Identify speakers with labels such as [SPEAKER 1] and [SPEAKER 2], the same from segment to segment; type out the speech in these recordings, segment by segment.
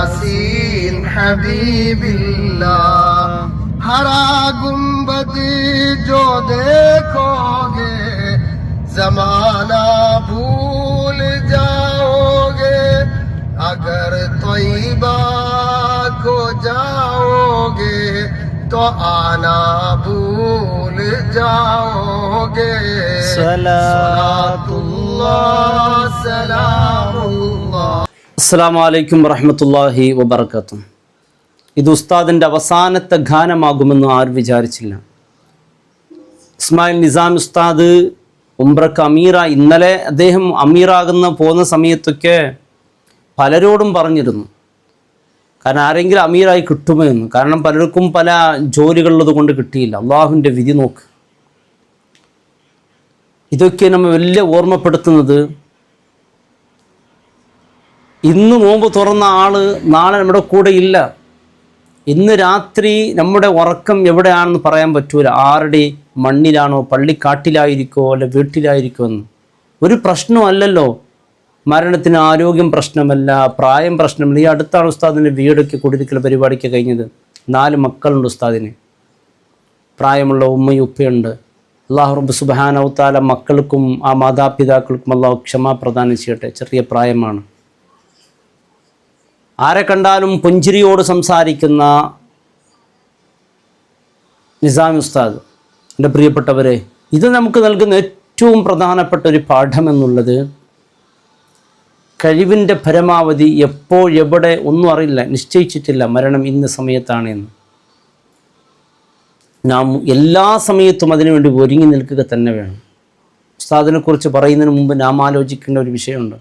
[SPEAKER 1] यासीन हबीबिल्लाह। हरा गुंबद जो देखोगे जमाना भूल जाओगे, अगर तौबा को जाओगे तो आना भूल जाओगे। सलातुल्लाह सलामुल्लाह।
[SPEAKER 2] അസ്സലാമു അലൈക്കും വറഹ്മത്തുള്ളാഹി വബറകാതുഹു. ഇത് ഉസ്താദിൻ്റെ അവസാനത്തെ ഗാനമാകുമെന്ന് ആരും വിചാരിച്ചില്ല. ഇസ്മായിൽ നിസാമി ഉസ്താദ് ഉംറക്ക് അമീറ, ഇന്നലെ അദ്ദേഹം അമീറാകുന്ന പോകുന്ന സമയത്തൊക്കെ പലരോടും പറഞ്ഞിരുന്നു, കാരണം ആരെങ്കിലും അമീറായി കിട്ടുമോ എന്ന്. കാരണം പലർക്കും പല ജോലികളുള്ളത് കൊണ്ട് കിട്ടിയില്ല. അള്ളാഹുവിൻ്റെ വിധി നോക്ക്. ഇതൊക്കെ നമ്മൾ വലിയ ഓർമ്മപ്പെടുത്തുന്നത്, ഇന്ന് നോമ്പ് തുറന്ന ആൾ നാളെ നമ്മുടെ കൂടെ ഇല്ല. ഇന്ന് രാത്രി നമ്മുടെ ഉറക്കം എവിടെയാണെന്ന് പറയാൻ പറ്റൂല. ആരുടെ മണ്ണിലാണോ, പള്ളിക്കാട്ടിലായിരിക്കോ അല്ല വീട്ടിലായിരിക്കോ എന്ന്. ഒരു പ്രശ്നമല്ലല്ലോ. മരണത്തിന് ആരോഗ്യം പ്രശ്നമല്ല, പ്രായം പ്രശ്നമല്ല. ഈ അടുത്താണ് ഉസ്താദിൻ്റെ വീടൊക്കെ കുടിയിരിക്കൽ പരിപാടിക്ക് കഴിഞ്ഞത്. 4 മക്കളുണ്ട് ഉസ്താദിന്. പ്രായമുള്ള ഉമ്മയും ഉപ്പയുണ്ട്. അല്ലാഹു റബ്ബ് സുബ്ഹാനഹു തആല മക്കൾക്കും ആ മാതാപിതാക്കൾക്കും അല്ലാഹു ക്ഷമ പ്രദാനം ചെയ്യട്ടെ. ചെറിയ പ്രായമാണ്. ആരെ കണ്ടാലും പുഞ്ചിരിയോട് സംസാരിക്കുന്ന നിസാമി ഉസ്താദ്, എൻ്റെ പ്രിയപ്പെട്ടവരെ, ഇത് നമുക്ക് നൽകുന്ന ഏറ്റവും പ്രധാനപ്പെട്ട ഒരു പാഠം എന്നുള്ളത്, കഴിവിൻ്റെ പരമാവധി എപ്പോൾ എവിടെ ഒന്നും അറിയില്ല, നിശ്ചയിച്ചിട്ടില്ല മരണം ഇന്ന സമയത്താണ് എന്ന്. നാം എല്ലാ സമയത്തും അതിനുവേണ്ടി ഒരുങ്ങി നിൽക്കുക തന്നെ വേണം. ഉസ്താദിനെക്കുറിച്ച് പറയുന്നതിന് മുമ്പ് നാം ആലോചിക്കേണ്ട ഒരു വിഷയമുണ്ട്.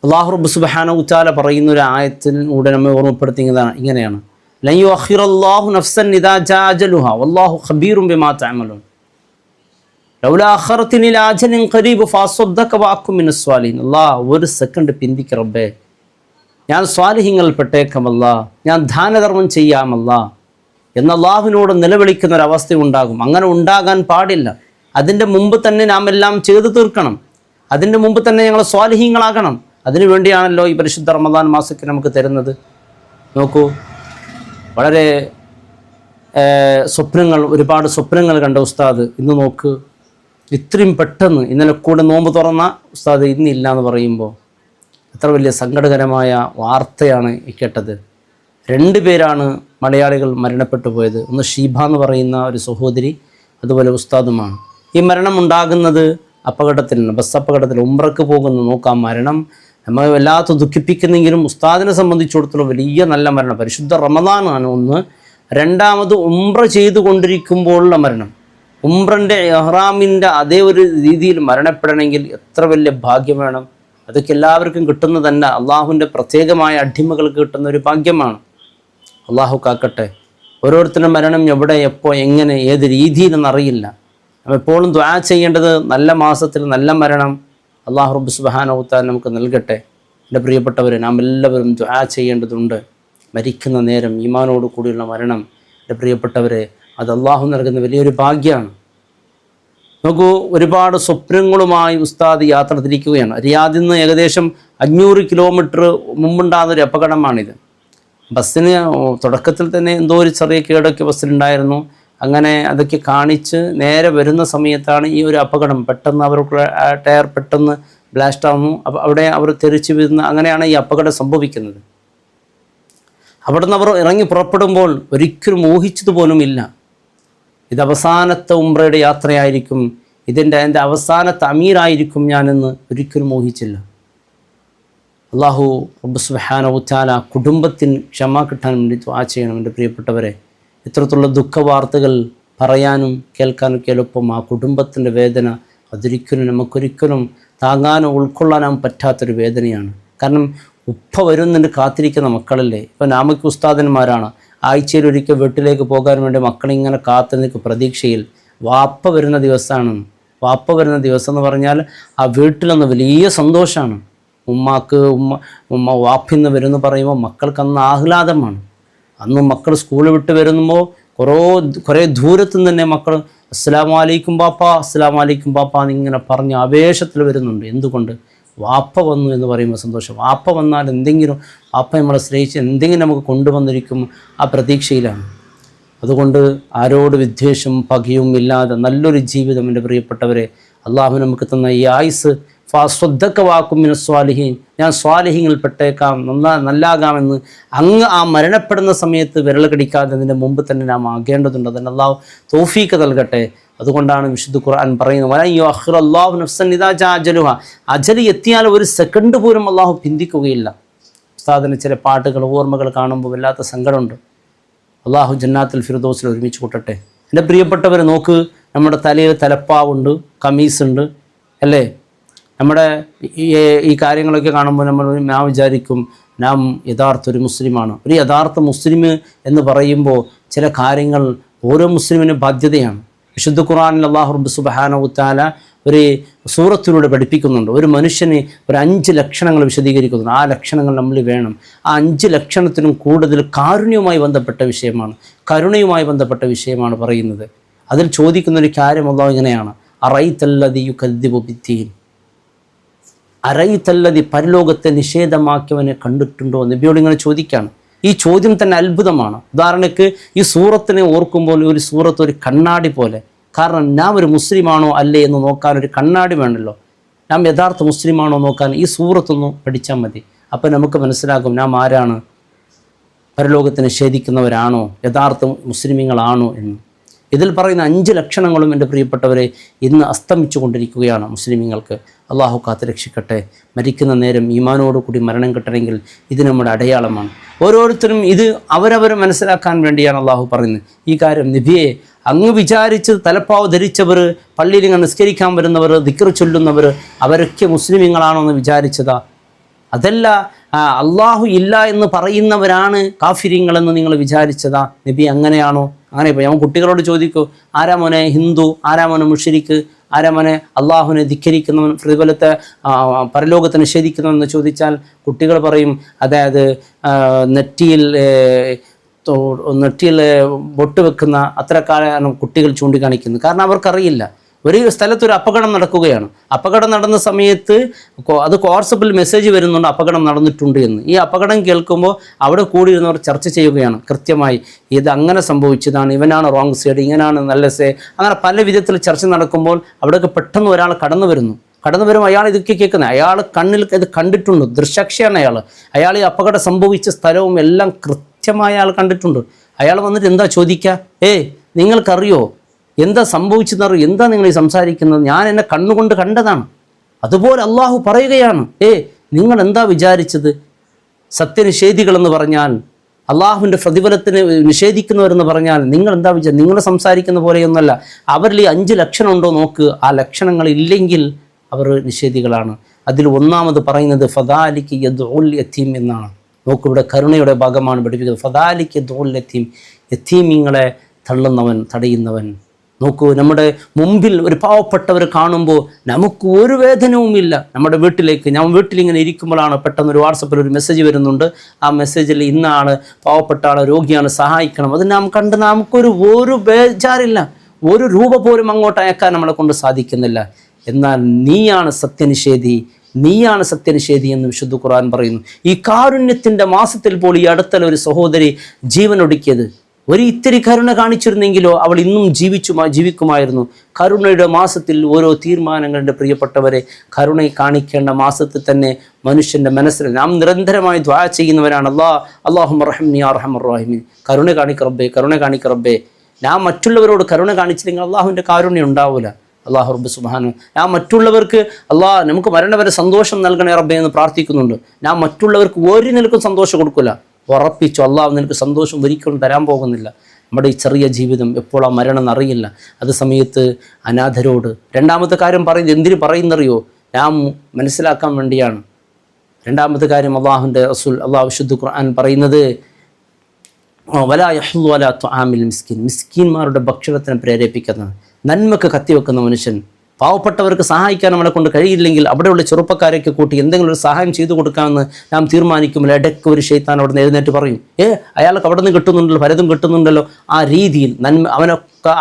[SPEAKER 2] അല്ലാഹു റബ്ബ് സുബ്ഹാനഹു തആല പറയുന്ന ഒരു ആയത്തിലൂടെ നമ്മെ ഓർമ്മപ്പെടുത്തുന്നതാണ്, ഇങ്ങനെയാണ്: ലൻ യുഅഖിറല്ലാഹു നഫ്സൻ ഇദാ ജാഅ അജലുഹാ വല്ലാഹു ഖബീറുൻ ബിമാ തഅമലൂൻ ലൗലാ അഖറതനി ഇലാ അജലിൻ ഖരീബ് ഫഅസ്വദ്ദക വഅകും മിനസ് സ്വാലിഹീൻ. അല്ലാഹ്, ഒരു സെക്കൻഡ് പിന്തിക്ക് റബ്ബേ, ഞാൻ സ്വാലിഹീങ്ങളിൽ പെട്ടേക്കമല്ല, ഞാൻ ദാനധർമ്മം ചെയ്യാമല്ല എന്ന് അള്ളാഹുവിനോട് നിലവിളിക്കുന്ന ഒരവസ്ഥ ഉണ്ടാകും. അങ്ങനെ ഉണ്ടാകാൻ പാടില്ല. അതിൻ്റെ മുമ്പ് തന്നെ നാം എല്ലാം ചെയ്തു തീർക്കണം. അതിൻ്റെ മുമ്പ് തന്നെ ഞങ്ങൾ സ്വാലിഹീങ്ങളാകണം. അതിനു വേണ്ടിയാണല്ലോ ഈ പരിശുദ്ധ റമദാൻ മാസത്തിൽ നമുക്ക് തരുന്നത്. നോക്കൂ, വളരെ ഒരുപാട് സ്വപ്നങ്ങൾ കണ്ട ഉസ്താദ് ഇന്ന് നോക്ക്, ഇത്രയും പെട്ടെന്ന് ഇന്നലെ കൂടെ നോമ്പ് തുറന്ന ഉസ്താദ് ഇന്നില്ല എന്ന് പറയുമ്പോൾ എത്ര വലിയ സങ്കടകരമായ വാർത്തയാണ് ഈ കേട്ടത്. 2 പേരാണ് മലയാളികൾ മരണപ്പെട്ടു പോയത്. ഒന്ന് ഷീബ എന്ന് പറയുന്ന ഒരു സഹോദരി, അതുപോലെ ഉസ്താദുമാണ്. ഈ മരണം ഉണ്ടാകുന്നത് അപകടത്തിലാണ്, ബസ് അപകടത്തിൽ. ഉംറക്ക് പോകുന്നു. നോക്കാം, മരണം നമ്മൾ വല്ലാത്ത ദുഃഖിപ്പിക്കുന്നെങ്കിലും ഉസ്താദിനെ സംബന്ധിച്ചിടത്തോളം വലിയ നല്ല മരണം. പരിശുദ്ധ റമദാനാണ് ഒന്ന്. രണ്ടാമത് ഉംറ ചെയ്തുകൊണ്ടിരിക്കുമ്പോഴുള്ള മരണം. ഉംറൻ്റെ ഇഹ്റാമിൻ്റെ അതേ ഒരു രീതിയിൽ മരണപ്പെടണമെങ്കിൽ എത്ര വലിയ ഭാഗ്യം വേണം. അതൊക്കെ എല്ലാവർക്കും കിട്ടുന്നത് തന്നെ അള്ളാഹുവിൻ്റെ പ്രത്യേകമായ അടിമകൾക്ക് കിട്ടുന്ന ഒരു ഭാഗ്യമാണ്. അള്ളാഹു കാക്കട്ടെ. ഓരോരുത്തരുടെ മരണം എവിടെ, എപ്പോൾ, എങ്ങനെ, ഏത് രീതിയിലെന്നറിയില്ല. നമ്മൾ എപ്പോഴും ദുആ ചെയ്യേണ്ടത് നല്ല മാസത്തിൽ നല്ല മരണം അല്ലാഹു റബ്ബ് സുബ്ഹാനഹു തആല നമുക്ക് നൽകട്ടെ. എൻ്റെ പ്രിയപ്പെട്ടവരെ, നാം എല്ലാവരും ദുആ ചെയ്യേണ്ടതുണ്ട്. മരിക്കുന്ന നേരം ഈമാനോട് കൂടിയുള്ള മരണം, എൻ്റെ പ്രിയപ്പെട്ടവരെ, അത് അള്ളാഹു നൽകുന്ന വലിയൊരു ഭാഗ്യമാണ്. നോക്കൂ, ഒരുപാട് സ്വപ്നങ്ങളുമായി ഉസ്താദ് യാത്ര തിരിക്കുകയാണ്. റിയാദിൽ നിന്ന് ഏകദേശം 500 കിലോമീറ്റർ മുമ്പുണ്ടാകുന്നൊരു അപകടമാണിത്. ബസ്സിന് തുടക്കത്തിൽ തന്നെ എന്തോ ഒരു ചെറിയ കേടൊക്കെ ബസ്സിലുണ്ടായിരുന്നു. അങ്ങനെ അതൊക്കെ കാണിച്ച് നേരെ വരുന്ന സമയത്താണ് ഈ ഒരു അപകടം. പെട്ടെന്ന് അവർക്ക് ടയർ പെട്ടെന്ന് ബ്ലാസ്റ്റ് ആവുന്നു. അപ്പോൾ അവിടെ അവർ തെറിച്ച് വീഴുന്ന, അങ്ങനെയാണ് ഈ അപകടം സംഭവിക്കുന്നത്. അവിടെ നിന്ന് അവർ ഇറങ്ങി പുറപ്പെടുമ്പോൾ ഒരിക്കലും ഊഹിച്ചതുപോലുമില്ല ഇത് അവസാനത്തെ ഉംറയുടെ യാത്രയായിരിക്കും, എൻ്റെ അവസാനത്തെ അമീറായിരിക്കും ഞാനെന്ന് ഒരിക്കലും ഊഹിച്ചില്ല. അല്ലാഹു റബ്ബ് സുബ്ഹാനഹു തആല കുടുംബത്തിന് ക്ഷമ കിട്ടാൻ വേണ്ടി ദുആ ചെയ്യണം. എൻ്റെ പ്രിയപ്പെട്ടവരെ, ഇത്തരത്തിലുള്ള ദുഃഖവാർത്തകൾ പറയാനും കേൾക്കാനൊക്കെ എളുപ്പം. ആ കുടുംബത്തിൻ്റെ വേദന നമുക്കൊരിക്കലും താങ്ങാനോ ഉൾക്കൊള്ളാനോ പറ്റാത്തൊരു വേദനയാണ്. കാരണം ഉപ്പ വരുന്നുണ്ട്, കാത്തിരിക്കുന്ന മക്കളല്ലേ. ഇപ്പോൾ നാമക്ക് ഉസ്താദന്മാരാണ്, ആഴ്ചയിൽ ഒരിക്കൽ വീട്ടിലേക്ക് പോകാൻ വേണ്ടി മക്കളിങ്ങനെ കാത്തു നിൽക്കും പ്രതീക്ഷയിൽ. വാപ്പ വരുന്ന ദിവസമാണ്. വാപ്പ വരുന്ന ദിവസം എന്ന് പറഞ്ഞാൽ ആ വീട്ടിലൊന്ന് വലിയ സന്തോഷമാണ്. ഉമ്മ വാപ്പിന്ന് വരുമെന്ന് പറയുമ്പോൾ മക്കൾക്ക് അന്ന് ആഹ്ലാദമാണ്. അന്ന് മക്കൾ സ്കൂൾ വിട്ട് വരുമ്പോൾ കുറേ ദൂരത്തു നിന്ന് തന്നെ മക്കൾ അസ്സലാമു അലൈക്കും ബാപ്പ, അസ്സലാമു അലൈക്കും ബാപ്പ എന്നിങ്ങനെ പറഞ്ഞ് ആവേശത്തിൽ വരുന്നുണ്ട്. എന്തുകൊണ്ട്? വാപ്പ വന്നു എന്ന് പറയുമ്പോൾ സന്തോഷം. വാപ്പ വന്നാൽ എന്തെങ്കിലും, വാപ്പ നമ്മളെ സ്നേഹിച്ച് എന്തെങ്കിലും നമുക്ക് കൊണ്ടുവന്നിരിക്കും, ആ പ്രതീക്ഷയിലാണ്. അതുകൊണ്ട് ആരോട് വിദ്വേഷം പകയും ഇല്ലാതെ നല്ലൊരു ജീവിതം എൻ്റെ പ്രിയപ്പെട്ടവരെ അള്ളാഹു നമുക്ക് തന്ന ഈ ആയുസ് ഫസ്വദ്ദക്ക വാക്കും മിന സ്വാലിഹീൻ, ഞാൻ സ്വാലിഹീങ്ങളിൽ പെട്ടേക്കാം, നല്ലാകാമെന്ന് അങ്ങ് ആ മരണപ്പെടുന്ന സമയത്ത് വിരൽ കടിക്കാതെ അതിൻ്റെ മുമ്പ് തന്നെ നാം ആകേണ്ടതുണ്ട്. അതിന് അള്ളാഹു തൗഫീക്ക് നൽകട്ടെ. അതുകൊണ്ടാണ് വിശുദ്ധ ഖുർആൻ പറയുന്നത്, വലൻ യുഅഖിറല്ലാഹു നഫ്സൻ ഇദാ ജാഅ അജലുഹാ, അജല് എത്തിയാൽ ഒരു സെക്കൻഡ് പോലും അള്ളാഹു പിന്തിക്കുകയില്ല. ഉസ്താദിന് ചില പാട്ടുകൾ ഓർമ്മകൾ കാണുമ്പോൾ വല്ലാത്ത സങ്കടമുണ്ട്. അള്ളാഹു ജന്നാത്തുൽ ഫിർദൗസിൽ ഒരുമിച്ച് കൂട്ടട്ടെ. എൻ്റെ പ്രിയപ്പെട്ടവരെ നോക്ക്, നമ്മുടെ തലയിൽ തലപ്പാവുണ്ട്, കമീസുണ്ട് അല്ലേ? നമ്മുടെ ഈ കാര്യങ്ങളൊക്കെ കാണുമ്പോൾ നാം വിചാരിക്കും നാം യഥാർത്ഥ ഒരു മുസ്ലിമാണ്. ഒരു യഥാർത്ഥ മുസ്ലിം എന്ന് പറയുമ്പോൾ ചില കാര്യങ്ങൾ ഓരോ മുസ്ലിമിനും ബാധ്യതയാണ്. വിശുദ്ധ ഖുർആനിൽ അല്ലാഹു റബ്ബ് സുബ്ഹാനഹു വ തആല ഒരു സൂറത്തിലൂടെ പഠിപ്പിക്കുന്നുണ്ട്. ഒരു മനുഷ്യന് ഒരു 5 ലക്ഷണങ്ങൾ വിശദീകരിക്കുന്നുണ്ട്. ആ ലക്ഷണങ്ങൾ നമ്മൾ വേണം. ആ 5 ലക്ഷണത്തിനും കൂടുതൽ കാരുണ്യവുമായി ബന്ധപ്പെട്ട വിഷയമാണ്, കരുണയുമായി ബന്ധപ്പെട്ട വിഷയമാണ് പറയുന്നത്. അതിൽ ചോദിക്കുന്നൊരു കാര്യം അല്ലാഹു ഇങ്ങനെയാണ്, അറൈതല്ലദി യുകദ്ദിബു ബിദ്ദീൻ, അറൈതല്ലദി പരലോകത്തെ നിഷേധമാക്കിയവനെ കണ്ടിട്ടുണ്ടോ? നബിയോട് ഇങ്ങനെ ചോദിക്കുകയാണ്. ഈ ചോദ്യം തന്നെ അത്ഭുതമാണ്. ഉദാഹരണക്ക് ഈ സൂറത്തിനെ ഓർക്കുമ്പോൾ ഒരു സൂറത്ത് ഒരു കണ്ണാടി പോലെ. കാരണം നാം ഒരു മുസ്ലിമാണോ അല്ലേ എന്ന് നോക്കാൻ ഒരു കണ്ണാടി വേണമല്ലോ. നാം യഥാർത്ഥ മുസ്ലിമാണോ നോക്കാൻ ഈ സൂറത്തൊന്ന് പഠിച്ചാൽ മതി. അപ്പം നമുക്ക് മനസ്സിലാകും നാം ആരാണ്, പരലോകത്തെ നിഷേധിക്കുന്നവരാണോ, യഥാർത്ഥ മുസ്ലിമീങ്ങളാണോ എന്ന്. ഇതിൽ പറയുന്ന 5 ലക്ഷണങ്ങളും എൻ്റെ പ്രിയപ്പെട്ടവരെ ഇന്ന് അസ്തമിച്ചു കൊണ്ടിരിക്കുകയാണ് മുസ്ലിമീങ്ങൾക്ക്. അള്ളാഹു കാത്ത് രക്ഷിക്കട്ടെ. മരിക്കുന്ന നേരം ഈമാനോടുകൂടി മരണം കിട്ടണമെങ്കിൽ ഇത് നമ്മുടെ അടയാളമാണ്. ഓരോരുത്തരും ഇത് അവരവർ മനസ്സിലാക്കാൻ വേണ്ടിയാണ് അള്ളാഹു പറയുന്നത് ഈ കാര്യം. നബിയെ, അങ്ങ് വിചാരിച്ച് തലപ്പാവ് ധരിച്ചവർ, പള്ളിയിൽ ഇങ്ങനെ നിസ്കരിക്കാൻ വരുന്നവർ, ദിക്ർ ചൊല്ലുന്നവർ, അവരൊക്കെ മുസ്ലിമീങ്ങളാണോ എന്ന് വിചാരിച്ചതാ? അതല്ല, അള്ളാഹു ഇല്ല എന്ന് പറയുന്നവരാണ് കാഫിര്യങ്ങളെന്ന് നിങ്ങൾ വിചാരിച്ചതാ? നബി അങ്ങനെയാണോ? അങ്ങനെ ഇപ്പോൾ ഞാൻ കുട്ടികളോട് ചോദിക്കൂ, ആരാ മോനെ ഹിന്ദു, ആരാ മോനെ മുശ്രിക്ക്, ആരാ മോനെ അള്ളാഹുവിനെ ധിക്കരിക്കുന്നവൻ, പ്രതിഫലത്തെ പരലോകത്തെ നിഷേധിക്കുന്നവെന്ന് ചോദിച്ചാൽ കുട്ടികൾ പറയും, അതായത് നെറ്റിയിൽ ബൊട്ട് വെക്കുന്ന അത്തരക്കാരാണ് കുട്ടികൾ ചൂണ്ടിക്കാണിക്കുന്നത്. കാരണം അവർക്കറിയില്ല. ഒരു സ്ഥലത്തൊരു അപകടം നടക്കുകയാണ്. അപകടം നടന്ന സമയത്ത് അത് വാട്സപ്പിൽ മെസ്സേജ് വരുന്നുണ്ട് അപകടം നടന്നിട്ടുണ്ട് എന്ന്. ഈ അപകടം കേൾക്കുമ്പോൾ അവിടെ കൂടിയിരുന്നവർ ചർച്ച ചെയ്യുകയാണ് കൃത്യമായി, ഇത് അങ്ങനെ സംഭവിച്ചതാണ്, ഇവനാണ് റോങ് സൈഡ്, ഇങ്ങനെയാണ് നല്ല സേ, അങ്ങനെ പല വിധത്തിൽ ചർച്ച നടക്കുമ്പോൾ അവിടെയൊക്കെ പെട്ടെന്ന് ഒരാൾ കടന്നു വരും. അയാൾ ഇതൊക്കെ കേൾക്കുന്നത്, അയാൾ കണ്ണിൽ ഇത് കണ്ടിട്ടുണ്ട്, ദൃസാക്ഷിയാണ് അയാൾ ഈ അപകടം സംഭവിച്ച സ്ഥലവും എല്ലാം കൃത്യമായി അയാൾ കണ്ടിട്ടുണ്ട്. അയാൾ വന്നിട്ട് എന്താ ചോദിക്കുക, നിങ്ങൾക്കറിയോ എന്താ സംഭവിച്ചെന്നറിയോ, എന്താ നിങ്ങൾ ഈ സംസാരിക്കുന്നത്, ഞാൻ എന്നെ കണ്ണുകൊണ്ട് കണ്ടതാണ്. അതുപോലെ അള്ളാഹു പറയുകയാണ്, നിങ്ങൾ എന്താ വിചാരിച്ചത്, സത്യനിഷേധികളെന്ന് പറഞ്ഞാൽ, അള്ളാഹുവിൻ്റെ പ്രതിഫലത്തിന് നിഷേധിക്കുന്നവരെന്ന് പറഞ്ഞാൽ നിങ്ങൾ എന്താ വിചാരിച്ചത്? നിങ്ങൾ സംസാരിക്കുന്ന പോലെയൊന്നുമല്ല. അവരിൽ ഈ 5 ലക്ഷണം ഉണ്ടോ നോക്ക്. ആ ലക്ഷണങ്ങളില്ലെങ്കിൽ അവർ നിഷേധികളാണ്. അതിൽ ഒന്നാമത് പറയുന്നത് ഫദാലിക്ക് യദ്ഉൽ യതീം എന്നാണ്. നോക്ക്, ഇവിടെ കരുണയുടെ ഭാഗമാണ് പഠിപ്പിക്കുന്നത്. ഫദാലിക്ക് യദ്ഉൽ യതീം, യതീമിങ്ങളെ തടയുന്നവൻ. നോക്കൂ, നമ്മുടെ മുമ്പിൽ ഒരു പാവപ്പെട്ടവർ കാണുമ്പോൾ നമുക്ക് ഒരു വേദനവുമില്ല. നമ്മുടെ ഞാൻ വീട്ടിലിങ്ങനെ ഇരിക്കുമ്പോഴാണ് പെട്ടെന്ന് ഒരു വാട്സപ്പിൽ ഒരു മെസ്സേജ് വരുന്നുണ്ട്. ആ മെസ്സേജിൽ ഇന്ന ആൾ പാവപ്പെട്ട ആൾ രോഗിയാണ്, സഹായിക്കണം. അത് നാം കണ്ട് ഒരു ബേജാറില്ല, ഒരു രൂപ പോലും അങ്ങോട്ട് അയക്കാൻ നമ്മളെ കൊണ്ട് സാധിക്കുന്നില്ല. എന്നാൽ നീയാണ് സത്യനിഷേധി എന്ന് വിശുദ്ധ ഖുർആൻ പറയുന്നു. ഈ കാരുണ്യത്തിൻ്റെ മാസത്തിൽ പോലും ഈ അടുത്തുള്ള ഒരു സഹോദരി ജീവനൊടുക്കിയത്, ഒരു ഇത്തിരി കരുണ കാണിച്ചിരുന്നെങ്കിലോ അവൾ ഇന്നും ജീവിക്കുമായിരുന്നു. കരുണയുടെ മാസത്തിൽ ഓരോ തീരുമാനങ്ങളുടെ പ്രിയപ്പെട്ടവരെ, കരുണ കാണിക്കേണ്ട മാസത്തിൽ തന്നെ മനുഷ്യൻ്റെ മനസ്സിൽ നാം നിരന്തരമായി ദുആ ചെയ്യുന്നവരാണ്. അല്ലാഹുമ്മ റഹ്മനി യാ അർഹമർ റഹീമീൻ, കരുണ കാണിക്ക റബ്ബേ. ഞാൻ മറ്റുള്ളവരോട് കരുണ കാണിച്ചില്ലെങ്കിൽ അള്ളാഹുവിൻ്റെ കാരുണ്യം ഉണ്ടാവില്ല. അള്ളാഹു റബ്ബ് സുബ്ഹാനഹു, ഞാൻ മറ്റുള്ളവർക്ക് നമുക്ക് മരണവരെ സന്തോഷം നൽകണേ റബ്ബേ എന്ന് പ്രാർത്ഥിക്കുന്നുണ്ട്. ഞാൻ മറ്റുള്ളവർക്ക് ഒരു നിലക്കും സന്തോഷം കൊടുക്കില്ല. ഉറപ്പിച്ചു, അള്ളാഹു നിനക്ക് സന്തോഷം ഒരിക്കലും തരാൻ പോകുന്നില്ല. നമ്മുടെ ഈ ചെറിയ ജീവിതം എപ്പോൾ ആ മരണം എന്നറിയില്ല. അത് സമയത്ത് അനാഥരോട് രണ്ടാമത്തെ കാര്യം പറയുന്നത് എന്തിനു പറയുന്നറിയോ? നാം മനസ്സിലാക്കാൻ വേണ്ടിയാണ്. രണ്ടാമത്തെ കാര്യം അള്ളാഹുവിൻ്റെ റസൂൽ വിശുദ്ധ ഖുർആൻ പറയുന്നത്, വലാ യഹ്ളു അലാ തുആമിൽ മിസ്കീൻ, മിസ്കീന്മാരുടെ ഭക്ഷണത്തിന് പ്രേരിപ്പിക്കുന്ന, നന്മക്ക് കത്തിവെക്കുന്ന മനുഷ്യൻ, പാവപ്പെട്ടവർക്ക് സഹായിക്കാൻ നമ്മളെ കൊണ്ട് കഴിയില്ലെങ്കിൽ അവിടെയുള്ള ചെറുപ്പക്കാരെയൊക്കെ കൂട്ടി എന്തെങ്കിലും ഒരു സഹായം ചെയ്തു കൊടുക്കാമെന്ന് നാം തീരുമാനിക്കുമ്പോൾ ഇടയ്ക്ക് ഒരു ശൈത്താൻ അവിടെ നിന്ന് എഴുന്നേറ്റ് പറയും, അയാൾക്ക് അവിടെ നിന്ന് കിട്ടുന്നുണ്ടല്ലോ, പലതും കിട്ടുന്നുണ്ടല്ലോ. ആ രീതിയിൽ അവനൊക്കെ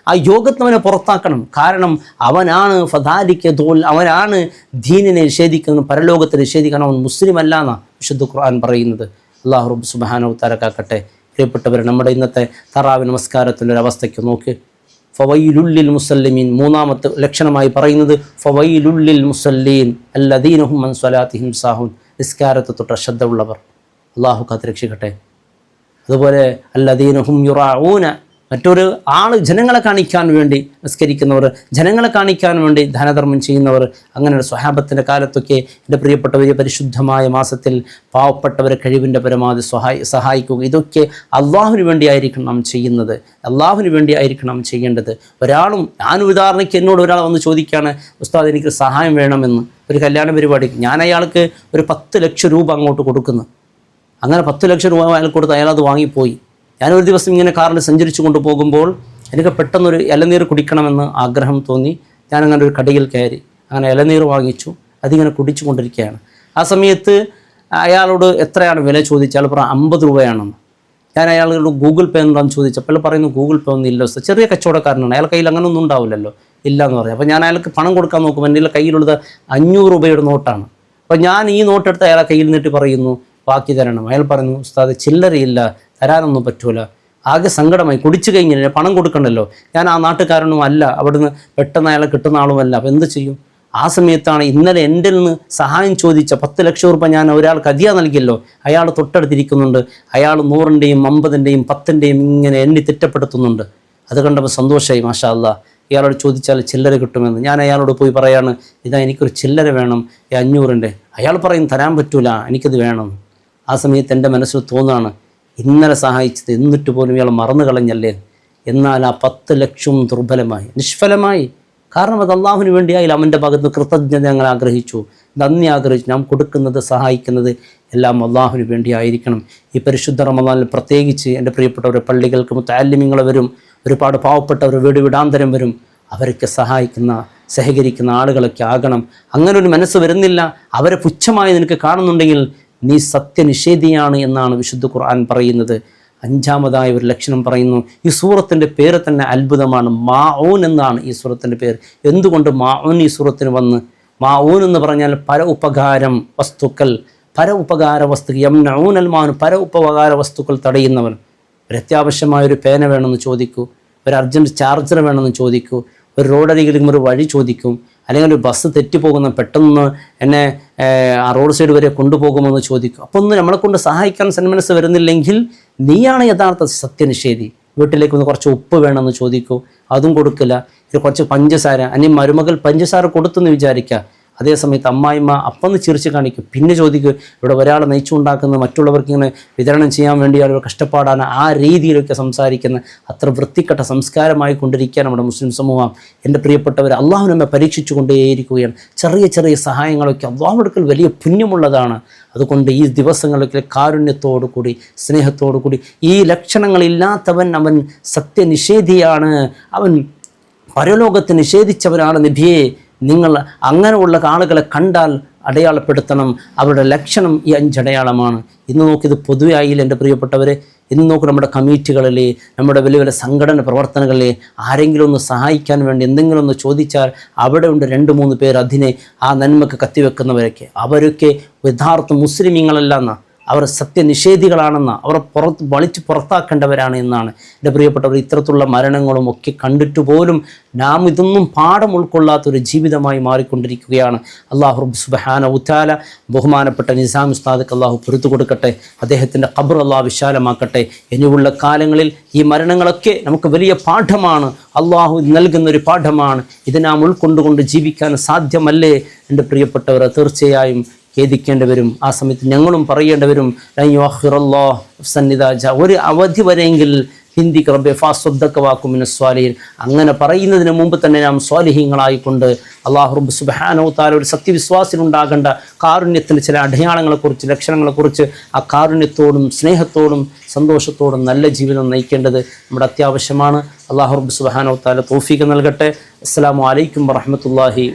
[SPEAKER 2] ആ യോഗത്തിനവനെ പുറത്താക്കണം. കാരണം അവനാണ് ഫദാലിക്ക് തോൽ, അവനാണ് ദീനിനെ നിഷേധിക്കുന്നത്, പരലോകത്തെ നിഷേധിക്കണം. അവൻ മുസ്ലിം അല്ല എന്നാണ് വിശുദ്ധ ഖുർആൻ പറയുന്നത്. അല്ലാഹു റബ്ബ് സുബ്ഹാനഹു വ തആല കാക്കട്ടെ. പ്രിയപ്പെട്ടവർ, നമ്മുടെ ഇന്നത്തെ തറാവി നമസ്കാരത്തിൻ്റെ ഒരു അവസ്ഥയ്ക്ക് നോക്ക്. ഫവൈലുല്ലിൽ മുസല്ലിമീൻ, മൂന്നാമത്തെ ലക്ഷണമായി പറയുന്നത് ഫവൈലുല്ലിൽ മുസല്ലീൻ അല്ലദീന ഹും അൻ സ്വലാത്തിഹിം സാഹൂൻ, നിസ്കാരത്തെ തൊട്ട് ശ്രദ്ധ ഉള്ളവർ. അല്ലാഹു കാത്തുരക്ഷിക്കട്ടെ. അതുപോലെ അല്ലദീന ഹും യുറാഊന, മറ്റൊരു ആൾ ജനങ്ങളെ കാണിക്കാൻ വേണ്ടി നിസ്കരിക്കുന്നവർ, ജനങ്ങളെ കാണിക്കാൻ വേണ്ടി ധനധർമ്മം ചെയ്യുന്നവർ. അങ്ങനെ ഒരു സ്വഹാബത്തിൻ്റെ കാലത്തൊക്കെ എൻ്റെ പ്രിയപ്പെട്ടവരെ പരിശുദ്ധമായ മാസത്തിൽ പാവപ്പെട്ടവരെ കഴിവിൻ്റെ പരമാവധി സഹായിക്കുക. ഇതൊക്കെ അള്ളാഹുവിന് വേണ്ടിയായിരിക്കണം നാം ചെയ്യുന്നത്, അള്ളാഹുവിന് വേണ്ടിയായിരിക്കണം നാം ചെയ്യേണ്ടത്. ഞാൻ ഉദാഹരണയ്ക്ക് എന്നോട് ഒരാൾ വന്ന് ചോദിക്കുകയാണ്, ഉസ്താദ് എനിക്ക് സഹായം വേണമെന്ന്, ഒരു കല്യാണ പരിപാടിക്ക്. ഞാൻ അയാൾക്ക് ഒരു 10 ലക്ഷം രൂപ അങ്ങോട്ട് കൊടുക്കുന്നു. അങ്ങനെ 10 ലക്ഷം രൂപ അയാൾ കൊടുത്ത് അയാളത് വാങ്ങിപ്പോയി. ഞാനൊരു ദിവസം ഇങ്ങനെ കാറിൽ സഞ്ചരിച്ചു കൊണ്ടുപോകുമ്പോൾ എനിക്ക് പെട്ടെന്നൊരു ഇളനീർ കുടിക്കണമെന്ന് ആഗ്രഹം തോന്നി. ഞാനങ്ങനെ ഒരു കടയിൽ കയറി അങ്ങനെ ഇളനീർ വാങ്ങിച്ചു. അതിങ്ങനെ കുടിച്ചു കൊണ്ടിരിക്കുകയാണ്. ആ സമയത്ത് അയാളോട് എത്രയാണ് വില ചോദിച്ചാൽ പറഞ്ഞു 50 രൂപയാണെന്ന്. ഞാൻ അയാളോട് ഗൂഗിൾ പേ എന്താണെന്ന് ചോദിച്ചപ്പോൾ പറയുന്നു ഗൂഗിൾ പേ ഒന്നും ഇല്ല. ചെറിയ കച്ചവടക്കാരനാണ്, അയാൾ കയ്യിൽ അങ്ങനെ ഒന്നും ഉണ്ടാവില്ലല്ലോ, ഇല്ല എന്ന് പറയും. അപ്പോൾ ഞാൻ അയാൾക്ക് പണം കൊടുക്കാൻ നോക്കുമ്പോൾ എൻ്റെ കയ്യിലുള്ളത് 500 രൂപയുടെ നോട്ടാണ്. അപ്പോൾ ഞാൻ ഈ നോട്ടെടുത്ത് അയാളെ കയ്യിൽ നിന്നിട്ട് പറയുന്നു ബാക്കി തരണം. അയാൾ പറഞ്ഞു ഉസ്താദ് ചില്ലറയില്ല, തരാനൊന്നും പറ്റൂല. ആകെ സങ്കടമായി. കുടിച്ചു കഴിഞ്ഞാൽ പണം കൊടുക്കണ്ടല്ലോ. ഞാൻ ആ നാട്ടുകാരനും അല്ല, അവിടുന്ന് പെട്ടെന്ന് അയാളെ കിട്ടുന്ന ആളുമല്ല. അപ്പോൾ എന്ത് ചെയ്യും? ആ സമയത്താണ് ഇന്നലെ എൻ്റെ നിന്ന് സഹായം ചോദിച്ച 10 ലക്ഷം രൂപ ഞാൻ ഒരാൾക്ക് അധികം നൽകിയല്ലോ, അയാൾ തൊട്ടടുത്തിരിക്കുന്നുണ്ട്. അയാൾ 100-ൻ്റെയും 50-ൻ്റെയും 10-ൻ്റെയും ഇങ്ങനെ എണ്ണി തിട്ടപ്പെടുത്തുന്നുണ്ട്. അത് കണ്ടപ്പോൾ സന്തോഷമായി. മാഷാ അല്ലാ, ഇയാളോട് ചോദിച്ചാൽ ചില്ലറ കിട്ടുമെന്ന്. ഞാൻ അയാളോട് പോയി പറയാണ്, ഇതാ എനിക്കൊരു ചില്ലറ വേണം, 500-ൻ്റെ. അയാൾ പറയും തരാൻ പറ്റൂല, എനിക്കത് വേണം. ആ സമയത്ത് എൻ്റെ മനസ്സിൽ തോന്നുകയാണ്, ഇന്നലെ സഹായിച്ചത് എന്നിട്ട് പോലും ഇയാൾ മറന്നു കളഞ്ഞല്ലേ. എന്നാൽ ആ 10 ലക്ഷവും ദുർബലമായി, നിഷ്ഫലമായി. കാരണം അത് അള്ളാഹുവിന് വേണ്ടിയായില്ല. അവൻ്റെ ഭാഗത്ത് കൃതജ്ഞത ഞങ്ങൾ ആഗ്രഹിച്ചു, നന്ദി ആഗ്രഹിച്ചു. നാം കൊടുക്കുന്നത് സഹായിക്കുന്നത് എല്ലാം അള്ളാഹുവിന് വേണ്ടിയായിരിക്കണം. ഈ പരിശുദ്ധ റമദാനിൽ പ്രത്യേകിച്ച് എൻ്റെ പ്രിയപ്പെട്ടവരെ പള്ളികൾക്ക് മുത്തഅല്ലിമീങ്ങൾ വരും, ഒരുപാട് പാവപ്പെട്ടവർ വീടാന്തരം വരും. അവരൊക്കെ സഹായിക്കുന്ന സഹകരിക്കുന്ന ആളുകളൊക്കെ ആകണം. അങ്ങനെ ഒരു മനസ്സ് വരുന്നില്ല, അവരെ പുച്ഛമായി നിനക്ക് കാണുന്നുണ്ടെങ്കിൽ നീ സത്യനിഷേധിയാണ് എന്നാണ് വിശുദ്ധ ഖുർആൻ പറയുന്നത്. 5-ാമതായ ഒരു ലക്ഷണം പറയുന്നു. ഈ സൂറത്തിൻ്റെ പേര് തന്നെ അത്ഭുതമാണ്. മാഊൻ എന്നാണ് ഈ സൂറത്തിൻ്റെ പേര്. എന്തുകൊണ്ട് മാഊൻ ഈ സൂറത്തിന് വന്ന്? മാഊൻ എന്ന് പറഞ്ഞാൽ പര ഉപകാരം വസ്തുക്കൾ, പര ഉപകാര വസ്തുക്കൾ. യംനഊൻ അൽമാൻ, പര ഉപകാര വസ്തുക്കൾ തടയുന്നവൻ. ഒരു അത്യാവശ്യമായൊരു പേന വേണമെന്ന് ചോദിക്കൂ, ഒരു അർജൻറ്റ് ചാർജർ വേണമെന്ന് ചോദിക്കൂ, ഒരു റോഡരികിലും ഒരു വഴി ചോദിക്കും, അല്ലെങ്കിൽ ഒരു ബസ് തെറ്റിപ്പോകുന്ന പെട്ടെന്ന് എന്നെ ആ റോഡ് സൈഡ് വരെ കൊണ്ടുപോകുമെന്ന് ചോദിക്കും. അപ്പോൾ ഒന്നും നമ്മളെ കൊണ്ട് സഹായിക്കാൻ സന്മനസ് വരുന്നില്ലെങ്കിൽ നീയാണ് യഥാർത്ഥ സത്യനിഷേധി. വീട്ടിലേക്ക് ഒന്ന് കുറച്ച് ഉപ്പ് വേണമെന്ന് ചോദിക്കൂ, അതും കൊടുക്കില്ല. ഇത് കുറച്ച് പഞ്ചസാര, അല്ലെങ്കിൽ മരുമകൾ പഞ്ചസാര കൊടുത്തെന്ന് വിചാരിക്കുക. അതേസമയത്ത് അമ്മായിമ്മ അപ്പം ചിരിച്ച് കാണിക്കും. പിന്നെ ചോദിക്കും, ഇവിടെ ഒരാൾ നയിച്ചുണ്ടാക്കുന്ന മറ്റുള്ളവർക്ക് ഇങ്ങനെ വിതരണം ചെയ്യാൻ വേണ്ടി അവർ കഷ്ടപ്പാടാണ്. ആ രീതിയിലൊക്കെ സംസാരിക്കുന്ന അത്ര വൃത്തിക്കെട്ട സംസ്കാരമായി കൊണ്ടിരിക്കുക നമ്മുടെ മുസ്ലിം സമൂഹം. എൻ്റെ പ്രിയപ്പെട്ടവർ, അള്ളാഹു നമ്മെ പരീക്ഷിച്ചു കൊണ്ടേയിരിക്കുകയാണ്. ചെറിയ ചെറിയ സഹായങ്ങളൊക്കെ അള്ളാഹുവിടുക്കൽ വലിയ പുണ്യമുള്ളതാണ്. അതുകൊണ്ട് ഈ ദിവസങ്ങളിലൊക്കെ കാരുണ്യത്തോടു കൂടി, സ്നേഹത്തോടു കൂടി, ഈ ലക്ഷണങ്ങളില്ലാത്തവൻ അവൻ സത്യനിഷേധിയാണ്, അവൻ പരലോകത്ത് നിഷേധിച്ചവനാണ്. നബിയെ, നിങ്ങൾ അങ്ങനെയുള്ള ആളുകളെ കണ്ടാൽ അടയാളപ്പെടുത്തണം. അവരുടെ ലക്ഷണം ഈ 5 അടയാളമാണ്. ഇന്ന് നോക്കിയത് പൊതുവെ ആയില്ല എൻ്റെ പ്രിയപ്പെട്ടവരെ. ഇന്ന് നോക്കി നമ്മുടെ കമ്മിറ്റികളിലെ, നമ്മുടെ വലിയ വലിയ സംഘടന പ്രവർത്തനങ്ങളിലെ ആരെങ്കിലും ഒന്ന് സഹായിക്കാൻ വേണ്ടി എന്തെങ്കിലും ഒന്ന് ചോദിച്ചാൽ അവിടെ ഉണ്ട് 2-3 പേർ അതിനെ ആ നന്മക്ക് കത്തിവെക്കുന്നവരൊക്കെ. അവരൊക്കെ യഥാർത്ഥ മുസ്ലിമീങ്ങളല്ല എന്നാണ്, അവർ സത്യനിഷേധികളാണെന്ന്, അവർ വലിച്ചു പുറത്താക്കേണ്ടവരാണ് എന്നാണ്. എൻ്റെ പ്രിയപ്പെട്ടവർ, ഇത്തരത്തിലുള്ള മരണങ്ങളും ഒക്കെ കണ്ടിട്ട് പോലും നാം ഇതൊന്നും പാഠം ഉൾക്കൊള്ളാത്തൊരു ജീവിതമായി മാറിക്കൊണ്ടിരിക്കുകയാണ്. അല്ലാഹു സുബ്ഹാനഹു വ തആല ബഹുമാനപ്പെട്ട നിസാം ഉസ്താദ് അല്ലാഹു പൊറുത്തു കൊടുക്കട്ടെ, അദ്ദേഹത്തിൻ്റെ ഖബർ അല്ലാഹു വിശാലമാക്കട്ടെ. ഇനിയുള്ള കാലങ്ങളിൽ ഈ മരണങ്ങളൊക്കെ നമുക്ക് വലിയ പാഠമാണ്, അല്ലാഹു നൽകുന്നൊരു പാഠമാണ്. ഇത് നാം ഉൾക്കൊണ്ടുകൊണ്ട് ജീവിക്കാൻ സാധ്യമല്ലേ എൻ്റെ പ്രിയപ്പെട്ടവർ? തീർച്ചയായും ഖേദിക്കേണ്ടി വരും. ആ സമയത്ത് ഞങ്ങളും പറയേണ്ടി വരും, ഒരു അവധി വരെയെങ്കിൽ ഹിന്ദി റബ്ബെ ഫാസ്വദ്ദക വാക്കും മിനസ് സ്വാലിഹീൻ. അങ്ങനെ പറയുന്നതിന് മുമ്പ് തന്നെ നാം സ്വാലിഹീങ്ങളായിക്കൊണ്ട് അല്ലാഹു റബ്ബ് സുബ്ഹാനഹു വ തആല ഒരു സത്യവിശ്വാസിനുണ്ടാകേണ്ട കാരുണ്യത്തിൻ്റെ ചില അടയാളങ്ങളെക്കുറിച്ച്, ലക്ഷണങ്ങളെക്കുറിച്ച്, ആ കാരുണ്യത്തോടും സ്നേഹത്തോടും സന്തോഷത്തോടും നല്ല ജീവിതം നയിക്കേണ്ടത് നമ്മുടെ അത്യാവശ്യമാണ്. അല്ലാഹു റബ്ബ് സുബ്ഹാനഹു വ തആല തൗഫീഖ് നൽകട്ടെ. അസ്സലാമു അലൈക്കും വറഹ്മത്തുള്ളാഹി